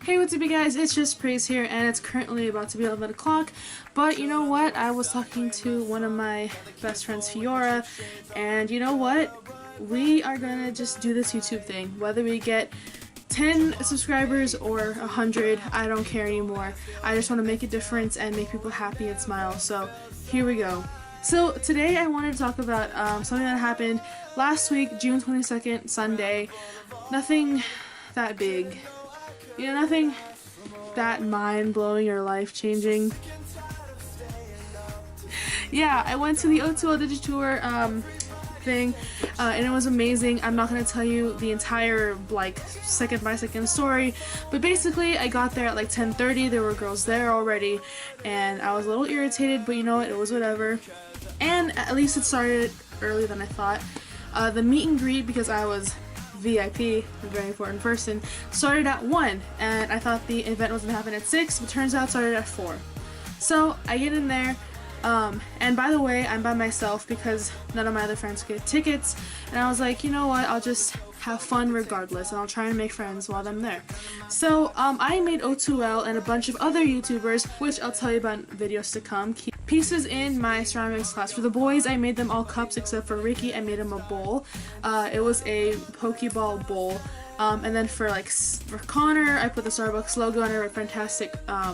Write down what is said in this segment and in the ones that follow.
Hey, what's up you guys, it's just Praise here, and it's currently about to be 11 o'clock, but you know what, I was talking to one of my best friends, Fiora, and you know what, we are gonna just do this YouTube thing, whether we get 10 subscribers or 100, I don't care anymore. I just want to make a difference and make people happy and smile, so here we go. So today I wanted to talk about something that happened last week, June 22nd, Sunday. Nothing that big. You know, nothing that mind-blowing or life-changing. Yeah, I went to the O2L Digitour thing, and it was amazing. I'm not going to tell you the entire, like, second-by-second story, but basically I got there at like 10:30, there were girls there already, and I was a little irritated, but you know what, it was whatever. And at least it started earlier than I thought. The meet and greet, because I was VIP, a very important person, started at 1, and I thought the event was going to happen at 6, but turns out it started at 4. So I get in there, and by the way, I'm by myself because none of my other friends get tickets, and I was like, you know what, I'll just have fun regardless, and I'll try and make friends while I'm there. So I made O2L and a bunch of other YouTubers, which I'll tell you about in videos to come, pieces in my ceramics class. For the boys, I made them all cups except for Ricky. I made him a bowl. It was a Pokeball bowl. And then for Connor, I put the Starbucks logo and I wrote Fantastic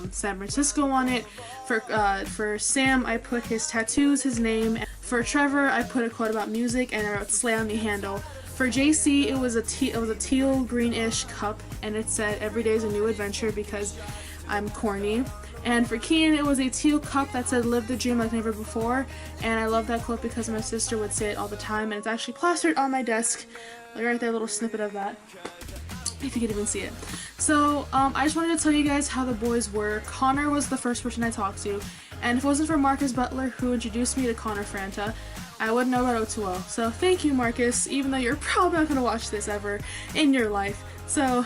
San Francisco on it. For Sam, I put his tattoos, his name. For Trevor, I put a quote about music and I wrote Slay on the handle. For JC, it was a teal greenish cup and it said every day is a new adventure because I'm corny. And for Kian, it was a teal cup that said live the dream like never before, and I love that quote because my sister would say it all the time, and it's actually plastered on my desk, like right there, a little snippet of that, if you could even see it. So I just wanted to tell you guys how the boys were. Connor was the first person I talked to, and if it wasn't for Marcus Butler, who introduced me to Connor Franta, I wouldn't know about O2L. So thank you, Marcus, even though you're probably not going to watch this ever in your life. So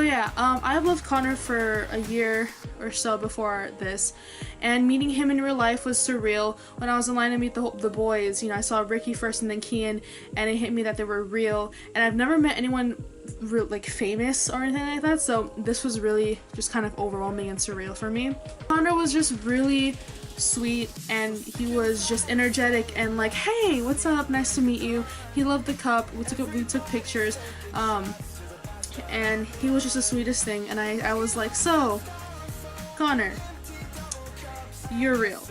yeah, I've loved Connor for a year or so before this, and meeting him in real life was surreal. When I was in line to meet the boys, you know, I saw Ricky first and then Kian, and it hit me that they were real, and I've never met anyone like famous or anything like that, so this was really just kind of overwhelming and surreal for me. Connor was just really sweet, and he was just energetic and like, hey, what's up, nice to meet you. He loved the cup, we took pictures, and he was just the sweetest thing, and I was like, so, Connor, you're real.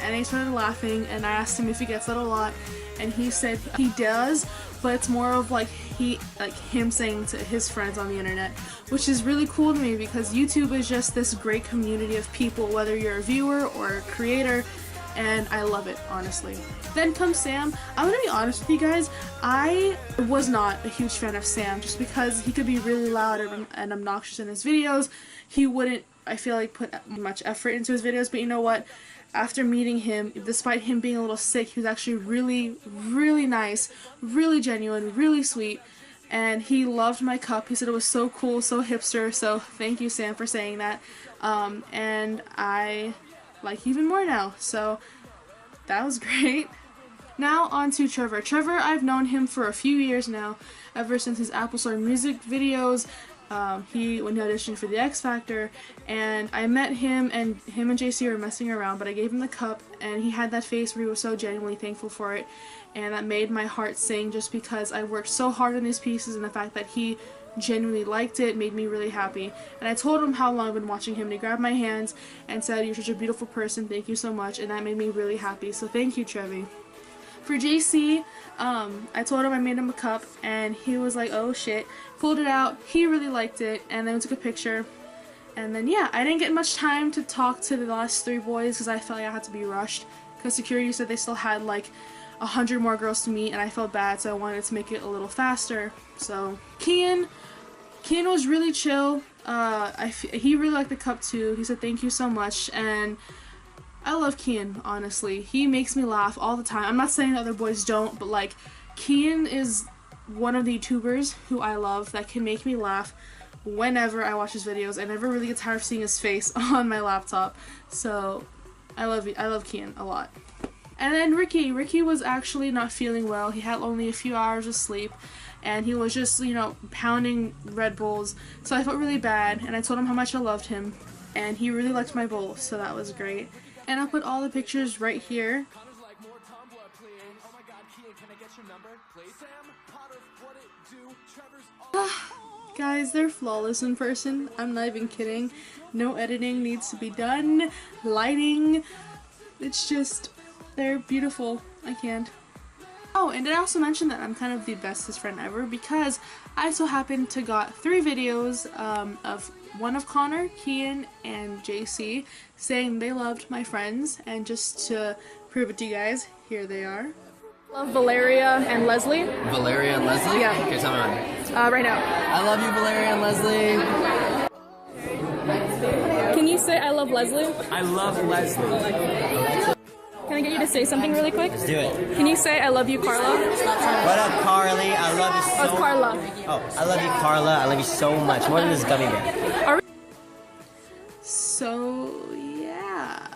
And he started laughing, and I asked him if he gets that a lot, and he said he does, but it's more of like him saying to his friends on the internet, which is really cool to me because YouTube is just this great community of people, whether you're a viewer or a creator, and I love it, honestly. Then comes Sam. I'm gonna be honest with you guys, I was not a huge fan of Sam just because he could be really loud and obnoxious in his videos. He wouldn't, I feel like, put much effort into his videos, but you know what? After meeting him, despite him being a little sick, he was actually really, really nice, really genuine, really sweet, and he loved my cup. He said it was so cool, so hipster, so thank you, Sam, for saying that. And I like even more now, so that was great. Now on to Trevor. Trevor, I've known him for a few years now, ever since his Apple Store music videos. When he auditioned for the X Factor, and I met him and JC were messing around, but I gave him the cup, and he had that face where he was so genuinely thankful for it, and that made my heart sing just because I worked so hard on these pieces, and the fact that he genuinely liked it made me really happy. And I told him how long I've been watching him, and he grabbed my hands and said, "You're such a beautiful person, thank you so much," and that made me really happy, so thank you, Trevi. For JC, I told him I made him a cup, and he was like, oh shit, pulled it out, he really liked it, and then we took a picture, and then yeah, I didn't get much time to talk to the last 3 boys because I felt like I had to be rushed, because security said they still had like 100 more girls to meet, and I felt bad, so I wanted to make it a little faster. So Kian was really chill. He really liked the cup too. He said thank you so much, and I love Kian, honestly. He makes me laugh all the time. I'm not saying the other boys don't, but like, Kian is one of the YouTubers who I love that can make me laugh whenever I watch his videos. I never really get tired of seeing his face on my laptop. So I love Kian a lot. And then Ricky was actually not feeling well. He had only a few hours of sleep, and he was just, you know, pounding Red Bulls. So I felt really bad, and I told him how much I loved him, and he really liked my bowl, so that was great. And I'll put all the pictures right here. Guys, they're flawless in person. I'm not even kidding. No editing needs to be done. Lighting. It's just, they're beautiful. I can't. Oh, and I also mentioned that I'm kind of the bestest friend ever because I so happened to got 3 videos of one of Connor, Kian, and JC saying they loved my friends, and just to prove it to you guys, here they are. Love Valeria and Leslie. Valeria and Leslie? Yeah. Okay, tell me one. Right now. I love you, Valeria and Leslie. Can you say I love Leslie? I love Leslie. Can I get you to say something really quick? Let's do it. Can you say I love you, Carla? What up, Carly? I love you so much. Oh, it's Carla. Oh, I love you, Carla. I love you so much. More than this gummy bear. So, yeah.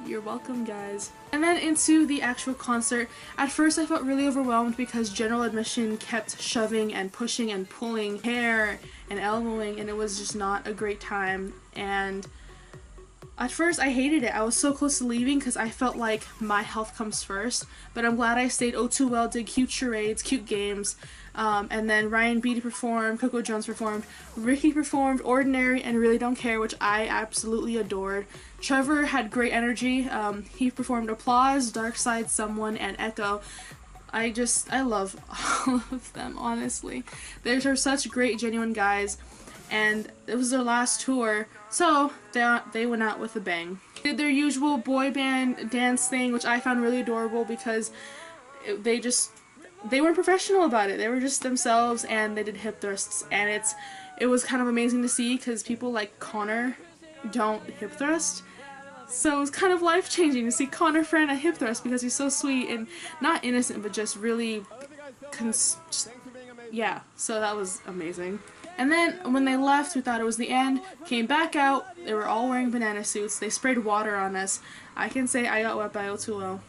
You're welcome, guys. And then into the actual concert. At first I felt really overwhelmed because general admission kept shoving and pushing and pulling hair and elbowing, and it was just not a great time. And at first I hated it. I was so close to leaving because I felt like my health comes first, but I'm glad I stayed. O2L did cute charades, cute games, and then Ryan Beatty performed, Coco Jones performed, Ricky performed Ordinary and Really Don't Care, which I absolutely adored. Trevor had great energy. He performed Applause, Dark Side, Someone, and Echo. I love all of them, honestly. They're such great, genuine guys, and it was their last tour, so they went out with a bang. They did their usual boy band dance thing, which I found really adorable because they weren't professional about it. They were just themselves, and they did hip thrusts, and it was kind of amazing to see because people like Connor don't hip thrust. So it was kind of life-changing to see Connor Friend a hip thrust because he's so sweet and not innocent, but just really yeah, so that was amazing. And then when they left, we thought it was the end, came back out, they were all wearing banana suits, they sprayed water on us. I can say I got wet by O2L.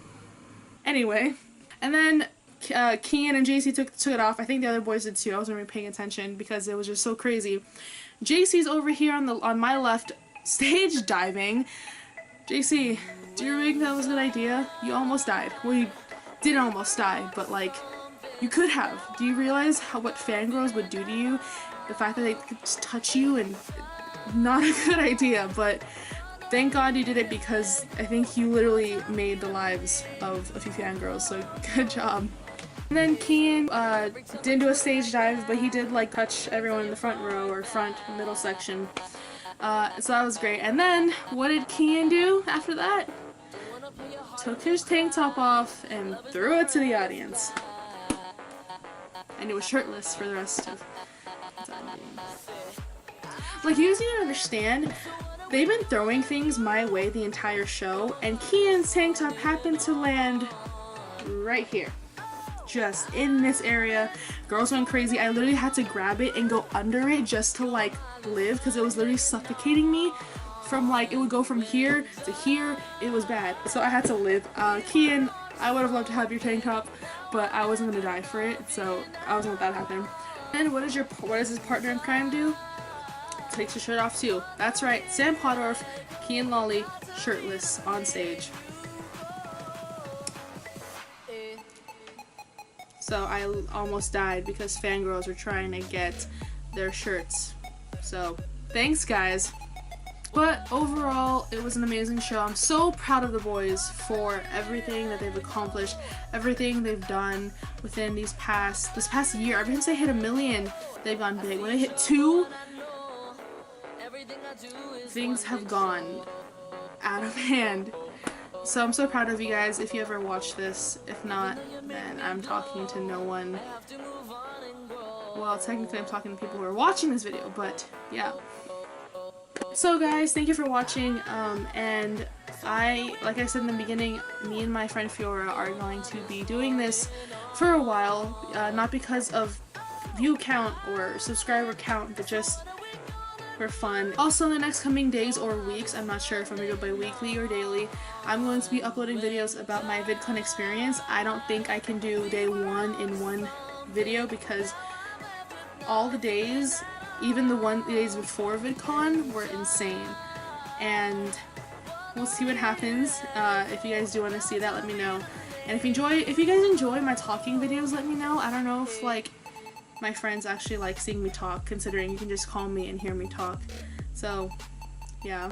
Anyway, and then Kian and JC took it off. I think the other boys did too. I wasn't really paying attention because it was just so crazy. JC's over here on my left, stage diving. JC, do you think that was a good idea? You almost died. Well, you did almost die, but like, you could have. Do you realize what fangirls would do to you? The fact that they could just touch you, and not a good idea, but thank God you did it because I think you literally made the lives of a few fangirls, so good job. And then Kian didn't do a stage dive, but he did like touch everyone in the front row or front middle section. So that was great. And then what did Kian do after that? Took his tank top off and threw it to the audience. And he was shirtless for the rest of the time. Like, you guys need to understand, they've been throwing things my way the entire show, and Kian's tank top happened to land right here. Just in this area. Girls went crazy. I literally had to grab it and go under it just to like live because it was literally suffocating me. From like, it would go from here to here. It was bad. So I had to live. Kian, I would have loved to have your tank top, but I wasn't gonna die for it, so I wasn't gonna let that happen. And what does his partner in crime do? Takes his shirt off too. That's right, Sam Pottorff, Kian Lawley, shirtless on stage. So I almost died because fangirls were trying to get their shirts. So thanks, guys. But overall, it was an amazing show. I'm so proud of the boys for everything that they've accomplished, everything they've done within this past year. Ever since they hit 1 million, they've gone big. When they hit 2, things have gone out of hand. So I'm so proud of you guys if you ever watch this. If not, then I'm talking to no one. Well, technically I'm talking to people who are watching this video, but yeah. So guys, thank you for watching, and like I said in the beginning, me and my friend Fiora are going to be doing this for a while, not because of view count or subscriber count, but just for fun. Also, in the next coming days or weeks, I'm not sure if I'm going to go bi-weekly or daily, I'm going to be uploading videos about my vidcon experience. I don't think I can do day 1 in one video because all the days, even the days before VidCon, were insane. And we'll see what happens. If you guys do want to see that, let me know. And if you guys enjoy my talking videos, let me know. I don't know if like my friends actually like seeing me talk, considering you can just call me and hear me talk. So yeah.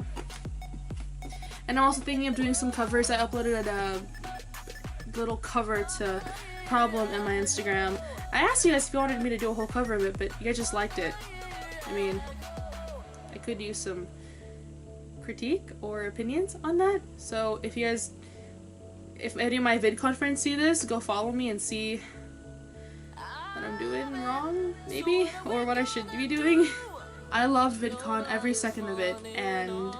And I'm also thinking of doing some covers. I uploaded a little cover to Problem in my Instagram. I asked you guys if you wanted me to do a whole cover of it, but you guys just liked it. I mean, I could use some critique or opinions on that. So if any of my VidCon friends see this, go follow me and see what I'm doing wrong, maybe, or what I should be doing. I loved VidCon every second of it, and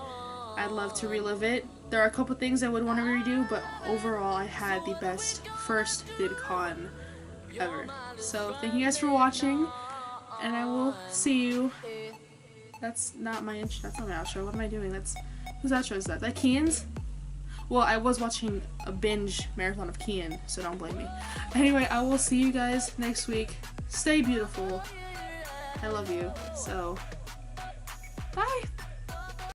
I'd love to relive it. There are a couple things I would want to redo, but overall I had the best first VidCon ever. So thank you guys for watching, and I will see you. That's not my intro. That's not my outro. What am I doing? Whose outro is that? Is that Kian's? Well, I was watching a binge marathon of Kian, so don't blame me. Anyway, I will see you guys next week. Stay beautiful. I love you. So, bye.